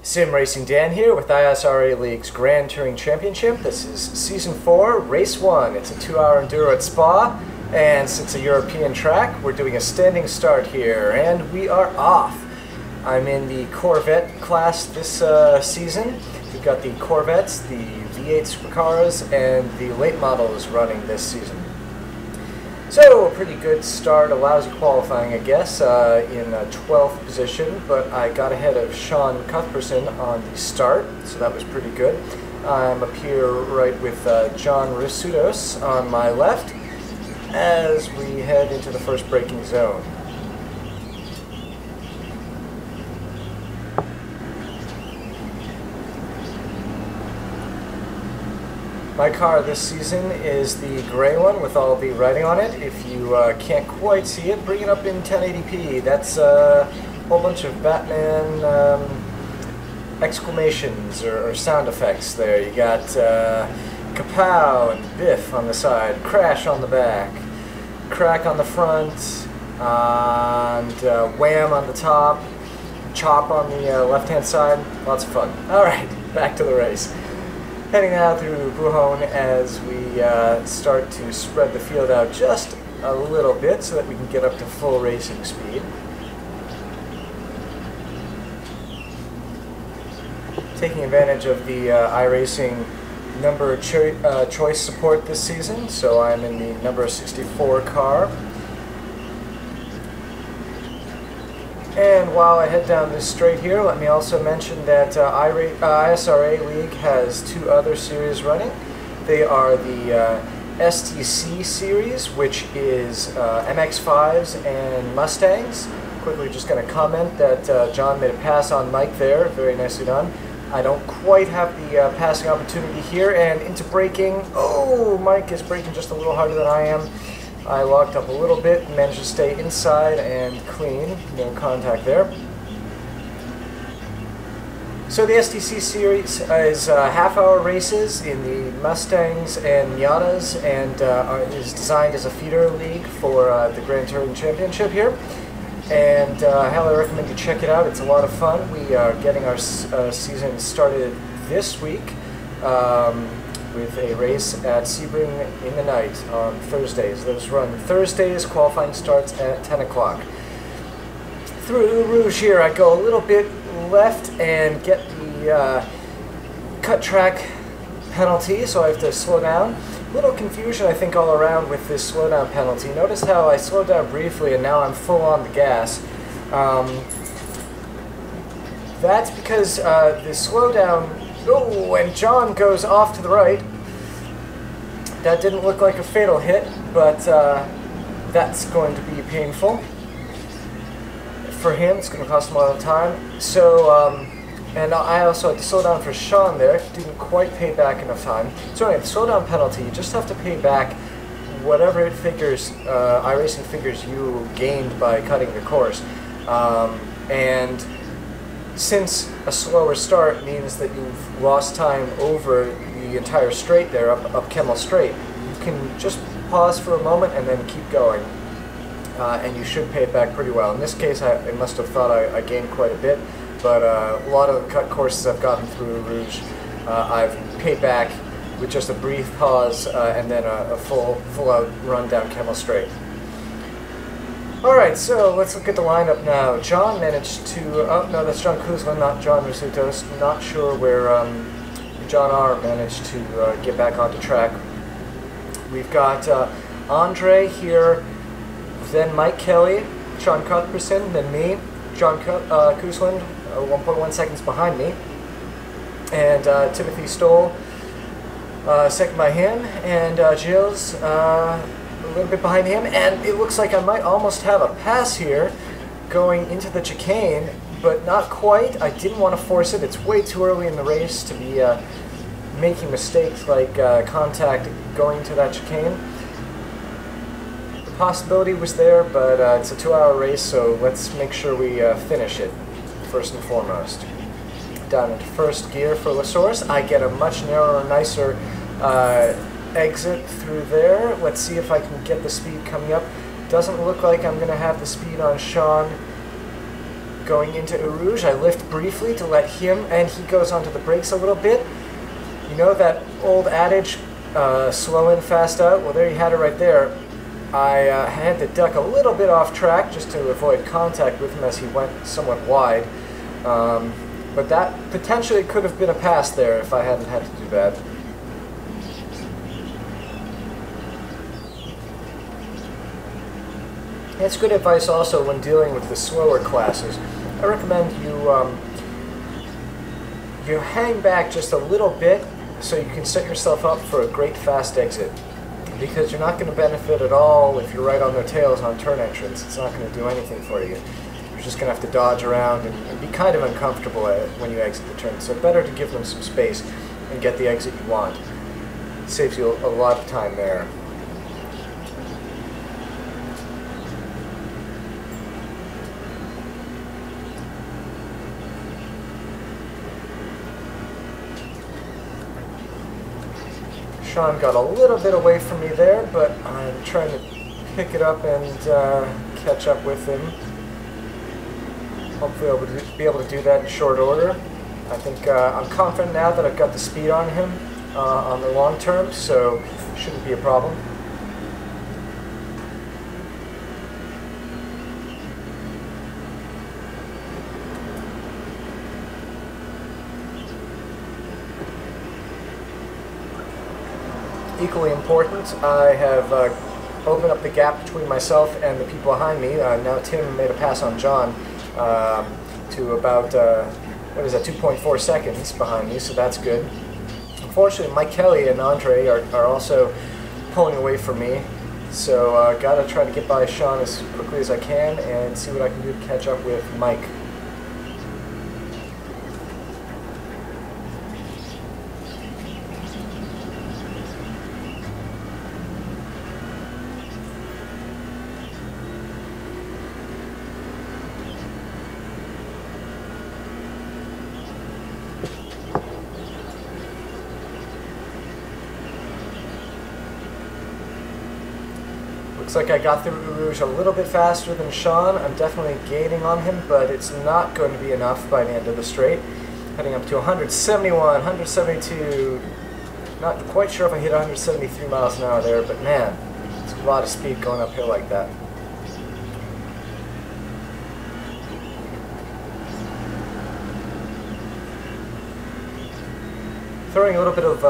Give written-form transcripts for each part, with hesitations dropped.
Sim Racing Dan here with ISRA League's Grand Touring Championship. This is Season 4, Race 1. It's a 2-hour enduro at Spa, and since it's a European track, we're doing a standing start here, and we are off. I'm in the Corvette class this season. We've got the Corvettes, the V8 Supercars, and the late models running this season. So, a pretty good start, a lousy qualifying, I guess, in 12th position, but I got ahead of Sean Cuthbertson on the start, so that was pretty good. I'm up here right with John Risutos on my left as we head into the first braking zone. My car this season is the gray one with all the writing on it. If you can't quite see it, bring it up in 1080p. That's a whole bunch of Batman exclamations or sound effects there. You got kapow and biff on the side, crash on the back, crack on the front, and wham on the top, chop on the left-hand side. Lots of fun. Alright, back to the race. Heading now through Buhon as we start to spread the field out just a little bit so that we can get up to full racing speed. Taking advantage of the iRacing number choice support this season, so I'm in the number 64 car. And while I head down this straight here, let me also mention that ISRA League has two other series running. They are the STC series, which is MX-5s and Mustangs. Quickly just going to comment that John made a pass on Mike there, very nicely done. I don't quite have the passing opportunity here, and into braking. Oh, Mike is braking just a little harder than I am. I locked up a little bit, managed to stay inside and clean, no contact there. So the STC series is half-hour races in the Mustangs and Miatas, and is designed as a feeder league for the Grand Touring Championship here. And I highly recommend you check it out. It's a lot of fun. We are getting our season started this week. With a race at Sebring in the night on Thursdays. Those run Thursdays, qualifying starts at 10 o'clock. Through Rouge here, I go a little bit left and get the cut track penalty, so I have to slow down. A little confusion, I think, all around with this slowdown penalty. Notice how I slowed down briefly and now I'm full on the gas. That's because the slowdown. Oh, and John goes off to the right. That didn't look like a fatal hit, but that's going to be painful. For him, it's going to cost him a lot of time. So, and I also had to slow down for Sean there. Didn't quite pay back enough time. So anyway, the slowdown penalty, you just have to pay back whatever it figures, iRacing figures you gained by cutting the course. And since a slower start means that you've lost time over the entire straight there, up Kemmel Straight, you can just pause for a moment and then keep going, and you should pay it back pretty well. In this case, I must have thought I gained quite a bit, but a lot of the cut courses I've gotten through Rouge, I've paid back with just a brief pause and then a full-out run down Kemmel Straight. Alright, so let's look at the lineup now. John managed to, oh no, that's John Kuzlin, not John Risutos. Not sure where John R. managed to get back onto track. We've got Andre here, then Mike Kelly, Sean Cuthbertson, then me, John Kuzlin, 1.1 seconds behind me, and Timothy Stoll, second by him, and Gilles, a little bit behind him, and it looks like I might almost have a pass here going into the chicane, but not quite. I didn't want to force it. It's way too early in the race to be making mistakes like contact going to that chicane. The possibility was there, but it's a 2-hour race, so let's make sure we finish it first and foremost. Down into first gear for LaSource. I get a much narrower, nicer exit through there. Let's see if I can get the speed coming up. Doesn't look like I'm going to have the speed on Sean going into Eau Rouge. I lift briefly to let him, and he goes onto the brakes a little bit. You know that old adage, slow in, fast out? Well, there you had it right there. I had to duck a little bit off track just to avoid contact with him as he went somewhat wide. But that potentially could have been a pass there if I hadn't had to do that. It's good advice also when dealing with the slower classes. I recommend you hang back just a little bit so you can set yourself up for a great fast exit. Because you're not going to benefit at all if you're right on their tails on turn entrance. It's not going to do anything for you. You're just going to have to dodge around and be kind of uncomfortable when you exit the turn. So better to give them some space and get the exit you want. It saves you a lot of time there. Sean got a little bit away from me there, but I'm trying to pick it up and catch up with him. Hopefully I'll be able to do that in short order. I think I'm confident now that I've got the speed on him on the long term, so shouldn't be a problem. Equally important, I have opened up the gap between myself and the people behind me. Now Tim made a pass on John to about, 2.4 seconds behind me, so that's good. Unfortunately, Mike Kelly and Andre are also pulling away from me, so gotta try to get by Sean as quickly as I can and see what I can do to catch up with Mike. Looks like I got through Eau Rouge a little bit faster than Sean. I'm definitely gaining on him, but it's not going to be enough by the end of the straight. Heading up to 171, 172. Not quite sure if I hit 173 miles an hour there, but man, it's a lot of speed going uphill like that. Throwing a little bit of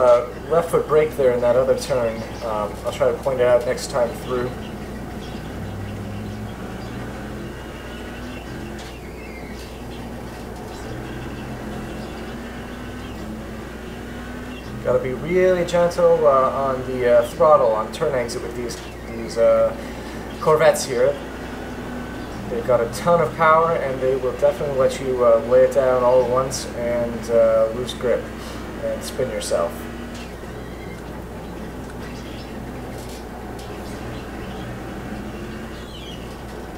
left foot brake there in that other turn. I'll try to point it out next time through. Got to be really gentle on the throttle on turn exit with these Corvettes here. They've got a ton of power, and they will definitely let you lay it down all at once and lose grip and spin yourself.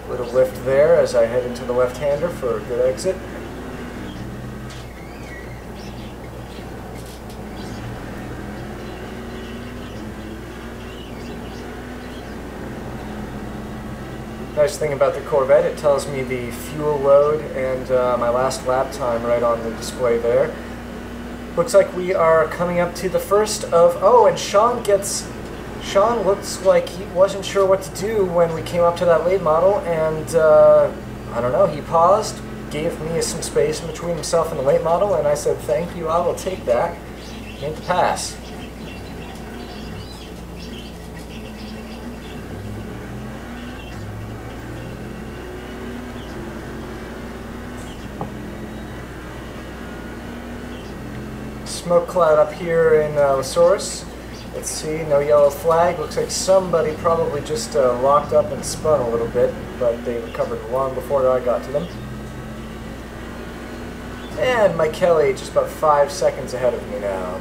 Little lift there as I head into the left-hander for a good exit. Nice thing about the Corvette, it tells me the fuel load and my last lap time right on the display there. Looks like we are coming up to the first of... Oh, and Sean looks like he wasn't sure what to do when we came up to that late model, and I don't know, he paused, gave me some space in between himself and the late model, and I said, thank you, I will take that. Made the pass. Smoke cloud up here in S.T.A.R.S. Let's see, no yellow flag. Looks like somebody probably just locked up and spun a little bit, but they recovered long before I got to them. And Mike Kelly just about 5 seconds ahead of me now.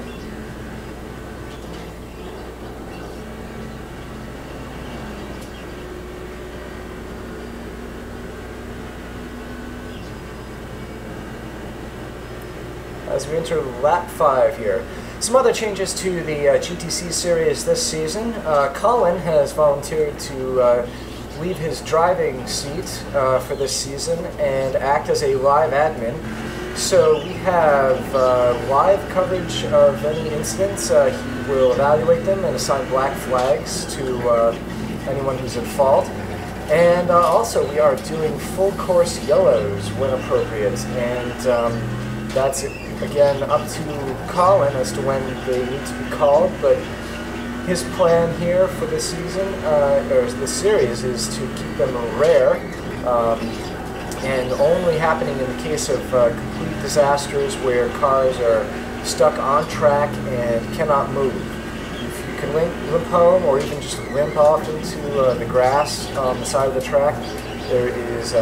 As we enter lap 5 here. Some other changes to the GTC series this season. Colin has volunteered to leave his driving seat for this season and act as a live admin. So we have live coverage of any incidents. He will evaluate them and assign black flags to anyone who's at fault. And also we are doing full course yellows when appropriate. And that's, again, up to Colin as to when they need to be called. But his plan here for this season, or this series, is to keep them rare. And only happening in the case of complete disasters where cars are stuck on track and cannot move. If you can limp home or even just limp off into the grass on the side of the track, there is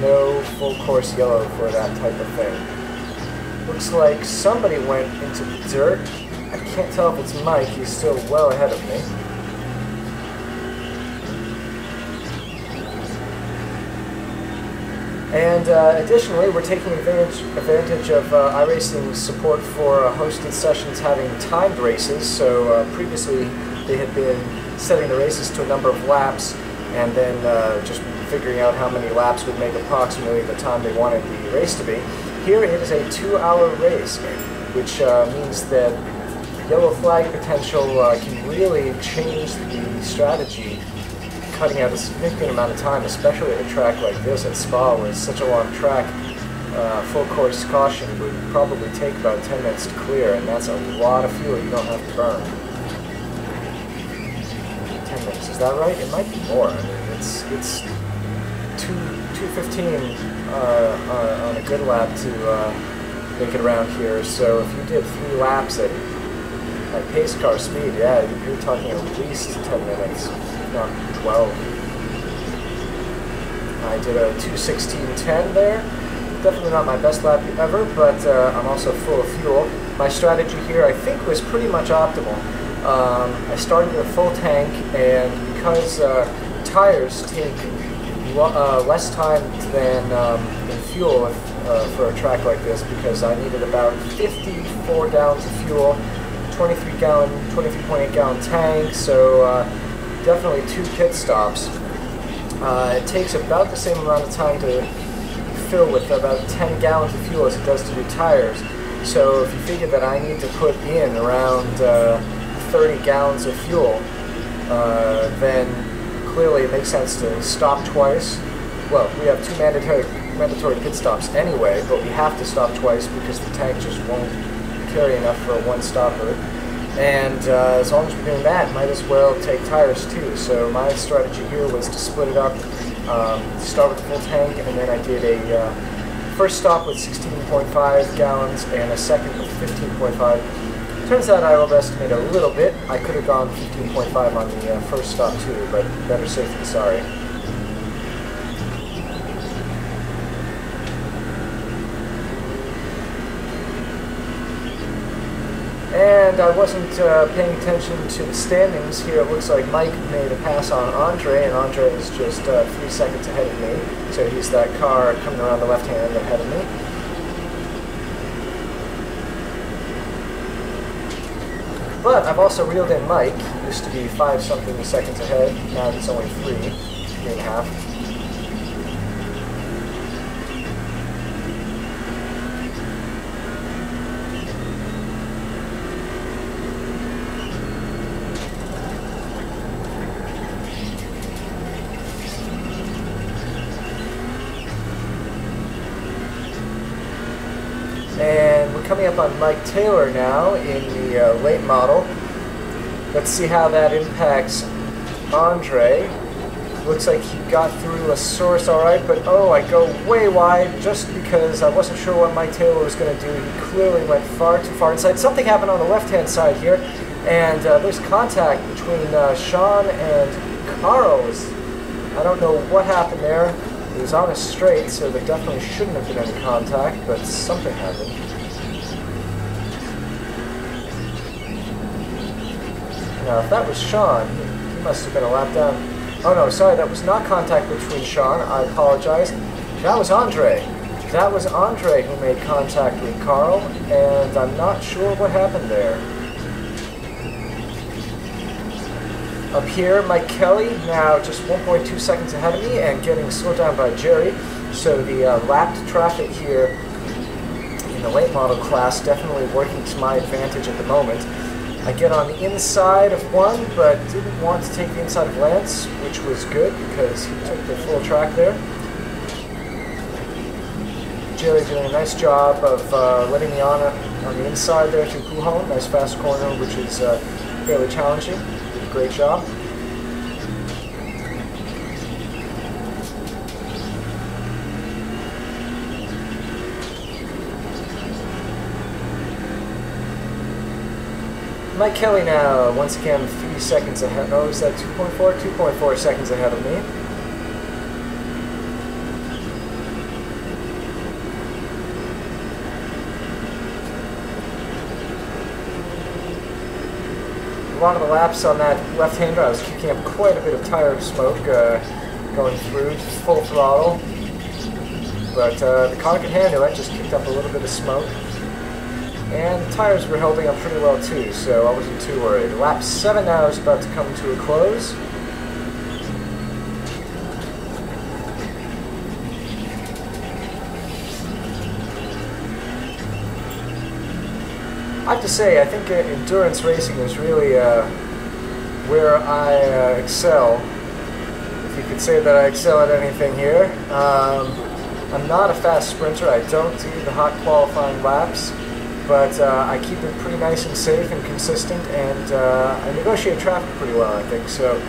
no full course yellow for that type of thing. Looks like somebody went into the dirt. I can't tell if it's Mike, he's still well ahead of me. And additionally, we're taking advantage of iRacing's support for hosted sessions having timed races. So previously they had been setting the races to a number of laps and then just figuring out how many laps would make approximately the time they wanted the race to be. Here it is a 2-hour race, which means that yellow flag potential can really change the strategy, cutting out a significant amount of time, especially at a track like this at Spa, where it's such a long track. Full course caution would probably take about 10 minutes to clear, and that's a lot of fuel you don't have to burn. 10 minutes, is that right? It might be more. I mean, it's 2:15 on a good lap to make it around here. So if you did 3 laps at pace car speed, yeah, you're talking at least 10 minutes. Not 12. I did a 2:16.10 there. Definitely not my best lap ever, but I'm also full of fuel. My strategy here, I think, was pretty much optimal. I started with a full tank, and because tires take less time than in fuel for a track like this, because I needed about 54 gallons of fuel, 23.8 gallon tank, so definitely 2 pit stops. It takes about the same amount of time to fill with about 10 gallons of fuel as it does to do tires. So if you figure that I need to put in around 30 gallons of fuel, then clearly it makes sense to stop twice. Well, we have 2 mandatory pit stops anyway, but we have to stop twice because the tank just won't carry enough for a 1-stopper. And as long as we're doing that, might as well take tires too. So my strategy here was to split it up, start with a full tank, and then I did a first stop with 16.5 gallons and a second with 15.5. Turns out I overestimated a little bit. I could have gone 15.5 on the first stop too, but better safe than sorry. And I wasn't paying attention to the standings here. It looks like Mike made a pass on Andre, and Andre is just 3 seconds ahead of me. So he's that car coming around the left hand ahead of me. But I've also reeled in Mike. He used to be 5-something seconds ahead. Now he's only 3.5. And we're coming up on Mike Taylor now in the late model. Let's see how that impacts Andre. Looks like he got through a source alright, but oh, I go way wide just because I wasn't sure what Mike Taylor was going to do. He clearly went far too far inside. Something happened on the left-hand side here, and there's contact between Sean and Carl. I don't know what happened there. It was on a straight, so there definitely shouldn't have been any contact, but something happened. Now, if that was Sean, he must have been a lap down. Oh no, sorry, that was not contact between Sean. I apologize. That was Andre. That was Andre who made contact with Carl, and I'm not sure what happened there. Up here, Mike Kelly now just 1.2 seconds ahead of me and getting slowed down by Jerry. So the lapped traffic here in the late model class definitely working to my advantage at the moment. I get on the inside of one, but didn't want to take the inside of Lance, which was good because he took the full track there. Jerry doing a nice job of letting me on the inside there through Pujon. Nice fast corner, which is fairly challenging. Did a great job. Mike Kelly now, once again, 3 seconds ahead. Oh, is that 2.4? 2.4 seconds ahead of me. A lot of the laps on that left-hander, I was kicking up quite a bit of tire smoke going through, just full throttle. But the car could handle it, just kicked up a little bit of smoke. And the tires were holding up pretty well too, so I wasn't too worried. Lap 7 now is about to come to a close. I have to say, I think endurance racing is really where I excel. If you could say that I excel at anything here. I'm not a fast sprinter. I don't do the hot qualifying laps. But I keep it pretty nice and safe and consistent, and I negotiate traffic pretty well, I think. So,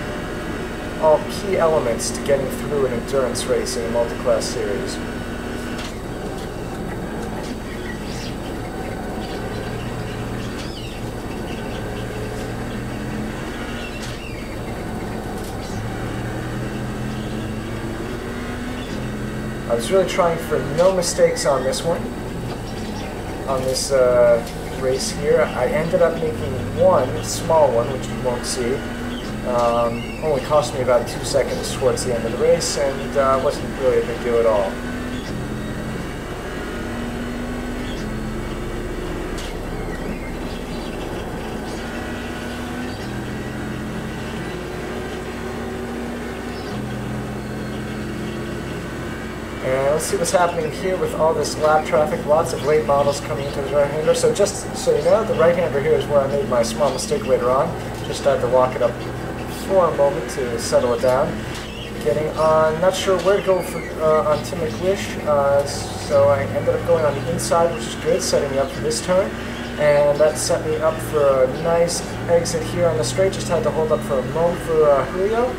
all key elements to getting through an endurance race in a multi-class series. I was really trying for no mistakes on this one. On this race here, I ended up making one small one, which you won't see. Only cost me about 2 seconds towards the end of the race, and wasn't really a big deal at all. And let's see what's happening here with all this lap traffic. Lots of late models coming into the right-hander. So just so you know, the right-hander here is where I made my small mistake later on. Just had to walk it up for a moment to settle it down. Getting on, not sure where to go for, on Tim McLish, so I ended up going on the inside, which is good, setting me up for this turn. And that set me up for a nice exit here on the straight. Just had to hold up for a moment for Julio.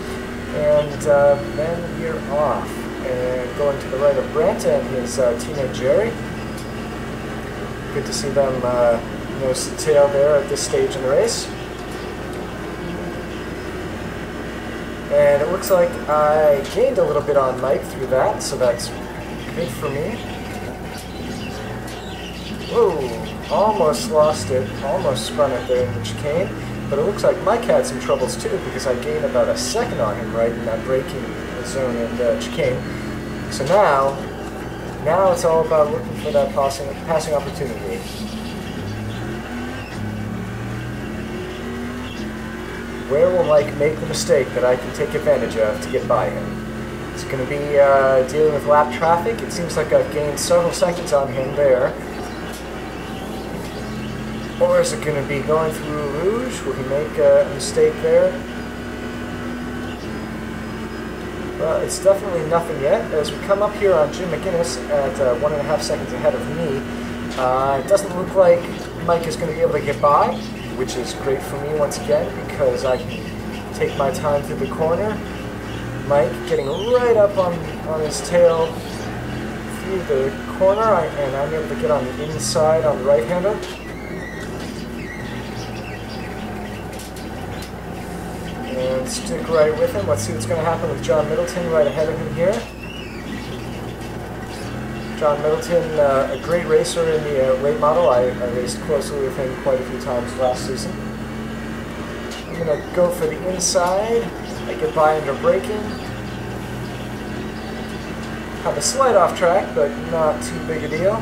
And then we're off. And going to the right of Brent and his teammate Jerry. Good to see them nose to tail there at this stage in the race. And it looks like I gained a little bit on Mike through that, so that's good for me. Whoa, almost lost it, almost spun it there in the chicane. But it looks like Mike had some troubles too, because I gained about a second on him right in that braking zone and chicane. So now it's all about looking for that passing opportunity. Where will Mike make the mistake that I can take advantage of to get by him? It's going to be dealing with lap traffic. It seems like I've gained several seconds on him there. Or is it going to be going through Rouge? Will he make a mistake there? Well, it's definitely nothing yet. As we come up here on Jim McGuinness at 1.5 seconds ahead of me, it doesn't look like Mike is going to be able to get by, which is great for me once again because I can take my time through the corner. Mike getting right up on his tail through the corner, and I'm able to get on the inside on the right-hander. And stick right with him. Let's see what's going to happen with John Middleton right ahead of him here. John Middleton, a great racer in the late model. I raced closely with him quite a few times last season. I'm going to go for the inside. I get by under braking. Have a slight off track, but not too big a deal.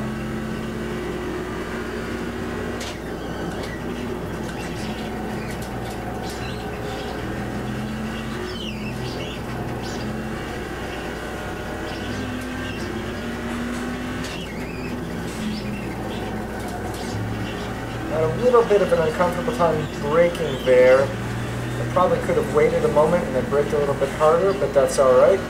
Had a little bit of an uncomfortable time braking there. I probably could have waited a moment and then braked a little bit harder, but that's alright.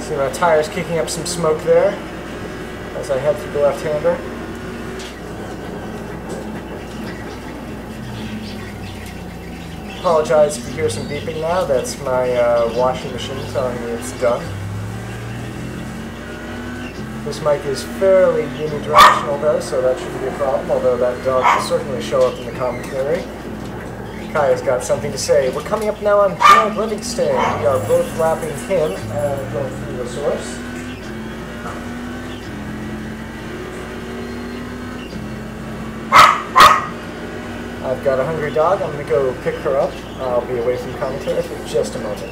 See my tires kicking up some smoke there as I head through the left-hander. Apologize if you hear some beeping now. That's my washing machine telling me it's done. This mic is fairly unidirectional though, so that shouldn't be a problem, although that dog will certainly show up in the commentary. Kaya's got something to say. We're coming up now on Gerald Livingston. We are both lapping him going through the source. I've got a hungry dog. I'm going to go pick her up. I'll be away from commentary for just a moment.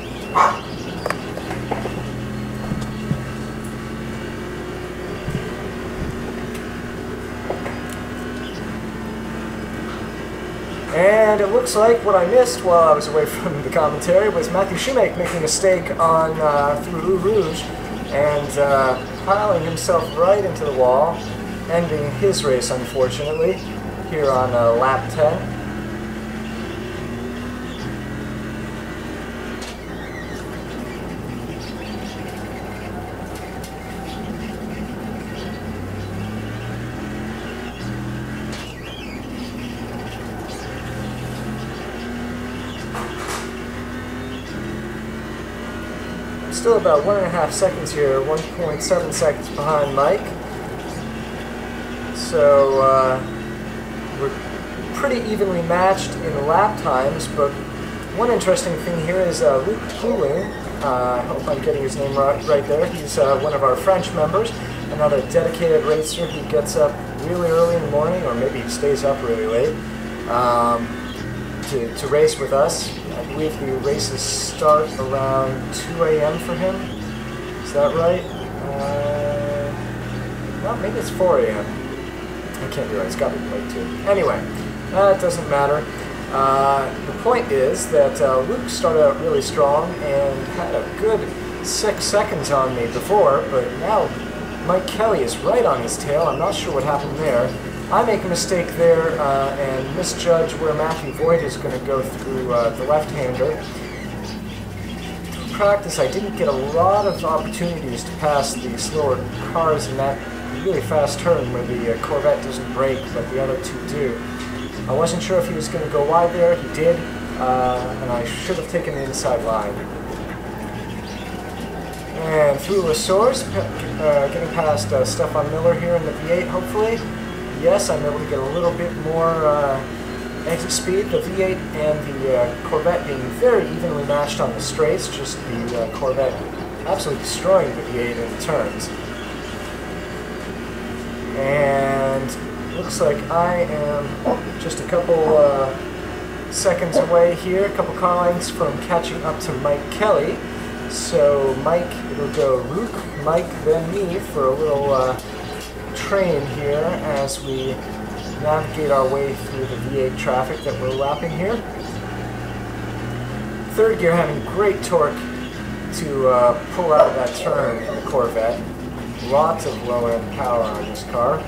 And it looks like what I missed while I was away from the commentary was Matthew Shoemake making a mistake on through Rouge and piling himself right into the wall, ending his race, unfortunately, here on lap 10. Still about 1.5 seconds here, 1.7 seconds behind Mike. So we're pretty evenly matched in lap times, but one interesting thing here is Luc Pouling. I hope I'm getting his name right there. He's one of our French members, another dedicated racer who gets up really early in the morning, or maybe he stays up really late, to race with us. I believe the races start around 2 a.m. for him. Is that right? Well, maybe it's 4 a.m. I can't be right. It's got to be late too. Anyway, that doesn't matter. The point is that Luke started out really strong and had a good 6 seconds on me before, but now Mike Kelly is right on his tail. I'm not sure what happened there. I make a mistake there and misjudge where Matthew Voigt is going to go through the left-hander. Through practice, I didn't get a lot of opportunities to pass the slower cars in that really fast turn where the Corvette doesn't brake, but the other two do. I wasn't sure if he was going to go wide there. He did, and I should have taken the inside line. And through S.T.A.R.S, getting past Stefan Miller here in the V8, hopefully. Yes, I'm able to get a little bit more exit speed. The V8 and the Corvette being very evenly matched on the straights, just the Corvette absolutely destroying the V8 in the turns. And looks like I am just a couple seconds away here, a couple car lengths from catching up to Mike Kelly. So Mike, it'll go Luke, Mike, then me for a little train here as we navigate our way through the V8 traffic that we're lapping here. Third gear having great torque to pull out of that turn in the Corvette. Lots of low-end power on this car.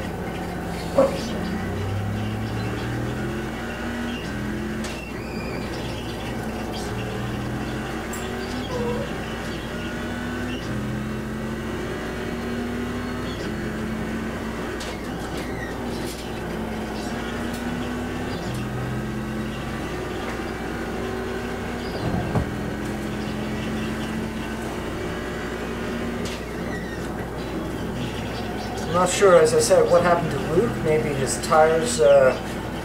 I'm not sure, as I said, what happened to Luke. Maybe his tires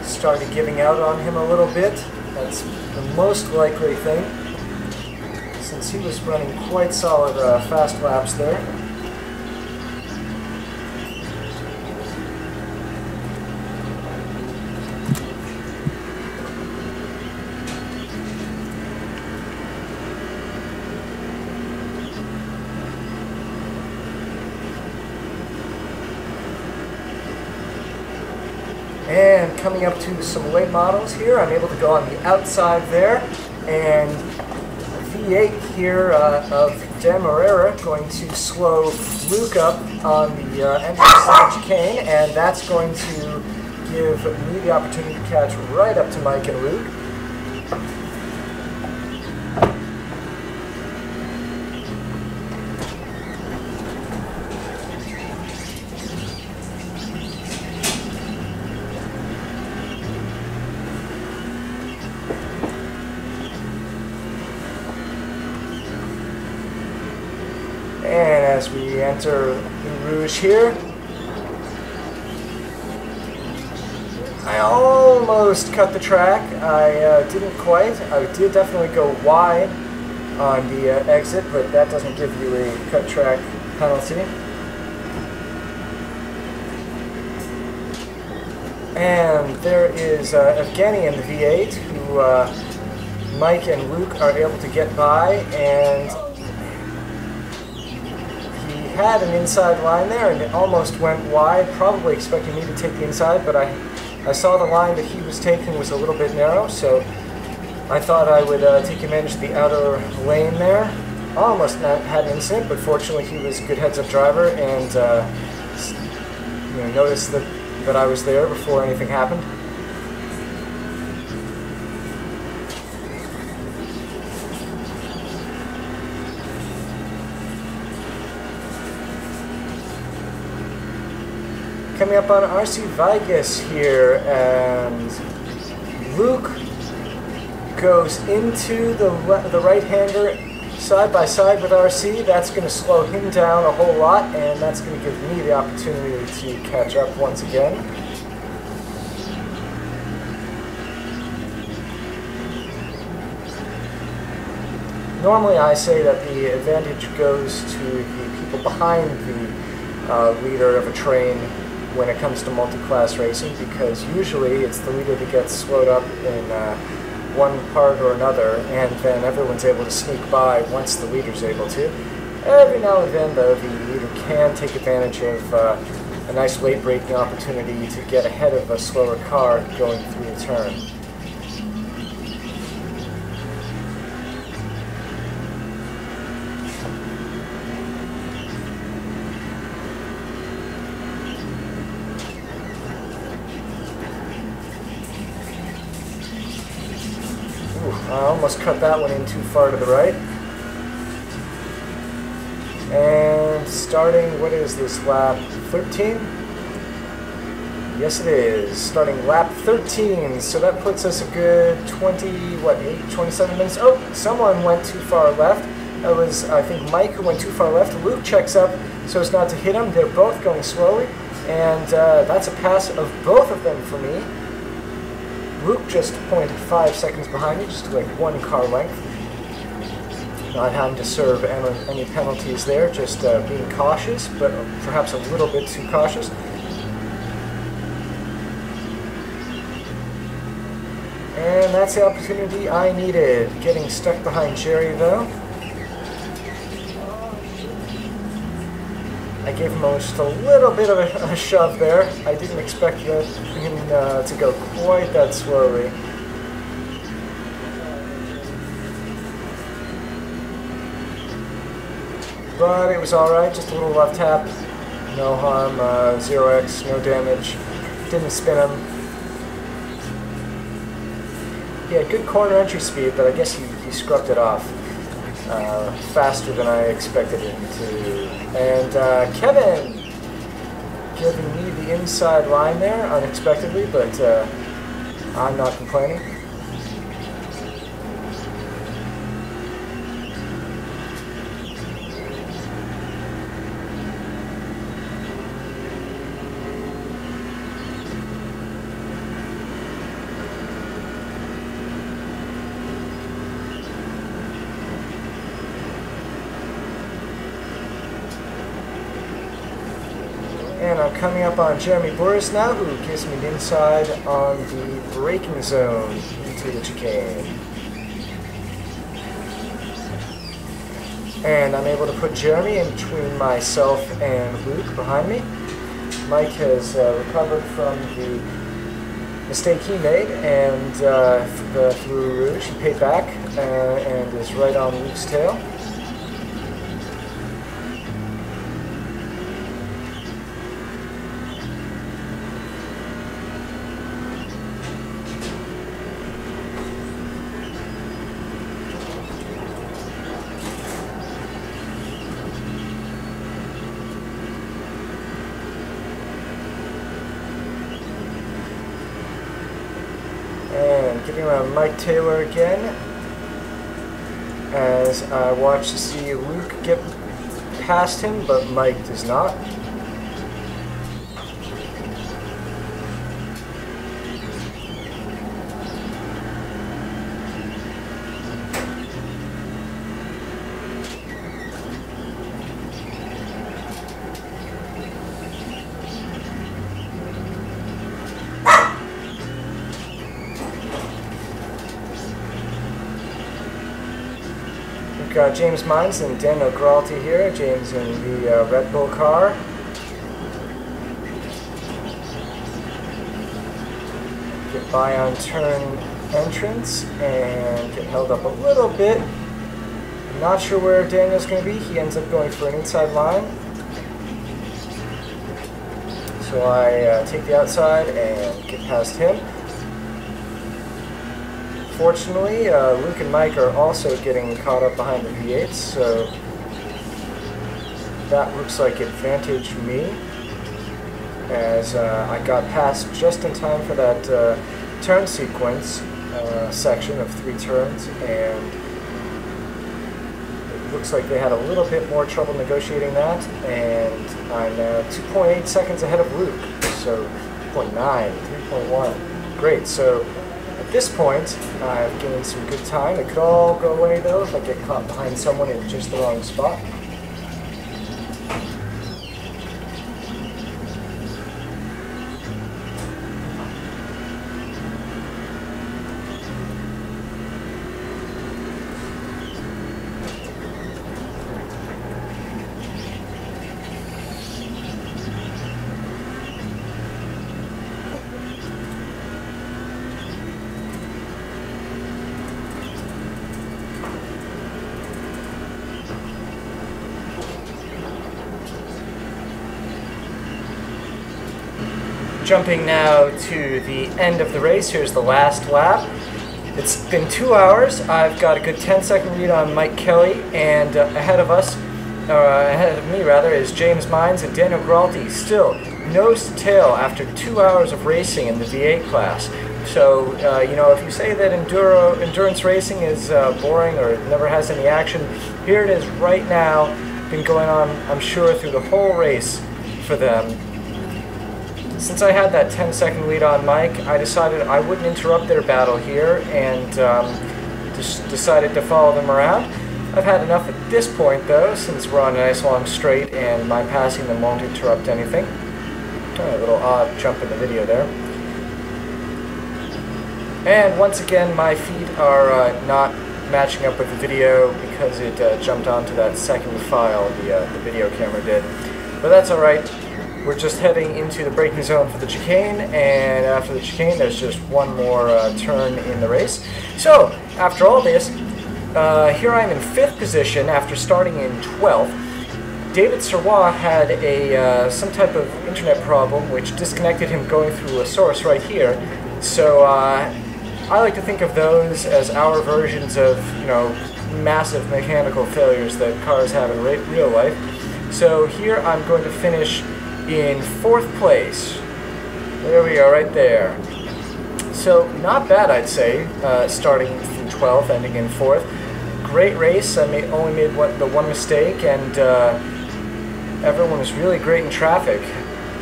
started giving out on him a little bit. That's the most likely thing, since he was running quite solid fast laps there. And coming up to some late models here, I'm able to go on the outside there. And V8 here of Demerara going to slow Luke up on the entrance of the chicane, and that's going to give me the opportunity to catch right up to Mike and Luke. And as we enter the Rouge here, I almost cut the track. I didn't quite. I did definitely go wide on the exit, but that doesn't give you a cut track penalty. And there is Evgeny in the V8, who Mike and Luke are able to get by, and had an inside line there and it almost went wide, probably expecting me to take the inside, but I saw the line that he was taking was a little bit narrow, so I thought I would take advantage of the outer lane there. Almost had an incident, but fortunately he was a good heads-up driver and noticed that I was there before anything happened. Coming up on RC Vegas here, and Luke goes into the right-hander side by side with RC. That's going to slow him down a whole lot, and that's going to give me the opportunity to catch up once again. Normally I say that the advantage goes to the people behind the leader of a train when it comes to multi-class racing, because usually it's the leader that gets slowed up in one part or another, and then everyone's able to sneak by once the leader's able to. Every now and then, though, the leader can take advantage of a nice late braking opportunity to get ahead of a slower car going through a turn. I almost cut that one in too far to the right. And starting, what is this, lap 13? Yes it is, starting lap 13, so that puts us a good 27 minutes. Oh, someone went too far left. That was, I think, Mike who went too far left. Luke checks up so as not to hit him. They're both going slowly, and that's a pass of both of them for me. Luke just 0.5 seconds behind me, just like 1 car length. Not having to serve any penalties there, just being cautious, but perhaps a little bit too cautious. And that's the opportunity I needed. Getting stuck behind Jerry, though. I gave him just a little bit of a shove there. I didn't expect him to go quite that slowly. But it was alright, just a little left tap. No harm, 0x, no damage. Didn't spin him. He had good corner entry speed, but I guess he scrubbed it off faster than I expected him to. And Kevin giving me the inside line there unexpectedly, but I'm not complaining. And I'm coming up on Jeremy Boris now, who gives me the inside on the braking zone into the chicane. And I'm able to put Jeremy in between myself and Luke behind me. Mike has recovered from the mistake he made, and through Rouge, he paid back and is right on Luke's tail. And getting around Mike Taylor again, as I watch to see Luke get past him, but Mike does not. We've got James Mines and Daniel Gralty here. James in the Red Bull car. Get by on turn entrance and get held up a little bit. I'm not sure where Daniel's going to be. He ends up going for an inside line. So I take the outside and get past him. Fortunately, Luke and Mike are also getting caught up behind the V8s, so that looks like advantage me, as I got past just in time for that turn sequence section of 3 turns, and it looks like they had a little bit more trouble negotiating that, and I'm now 2.8 seconds ahead of Luke, so 2.9, 3.1, great. So at this point, I've gained some good time. It could all go away though if I get caught behind someone in just the wrong spot. Jumping now to the end of the race, here's the last lap. It's been 2 hours. I've got a good 10-second lead on Mike Kelly, and ahead of me rather, is James Mines and Daniel Gralty, still nose to tail after 2 hours of racing in the V8 class. So, you know, if you say that endurance racing is boring or never has any action, here it is right now. Been going on, I'm sure, through the whole race for them. Since I had that 10-second lead on Mike, I decided I wouldn't interrupt their battle here and just decided to follow them around. I've had enough at this point though, since we're on a nice long straight and my passing them won't interrupt anything. A little odd jump in the video there. And once again, my feet are not matching up with the video because it jumped onto that second file, the video camera did. But that's alright. We're just heading into the braking zone for the chicane, and after the chicane there's just one more turn in the race. So, after all this, here I am in 5th position after starting in 12th. David Serrois had some type of internet problem which disconnected him going through a source right here. So I like to think of those as our versions of, you know, massive mechanical failures that cars have in real life. So here I'm going to finish in 4th place. There we go, right there. So not bad, I'd say, starting from 12th, ending in 4th. Great race. I only made the one mistake, and everyone was really great in traffic.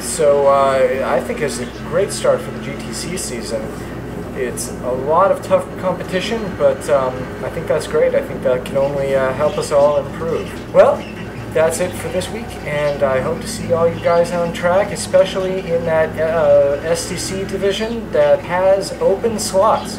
So I think it's a great start for the GTC season. It's a lot of tough competition, but I think that's great. I think that can only help us all improve. Well, that's it for this week, and I hope to see all you guys on track, especially in that STC division that has open slots.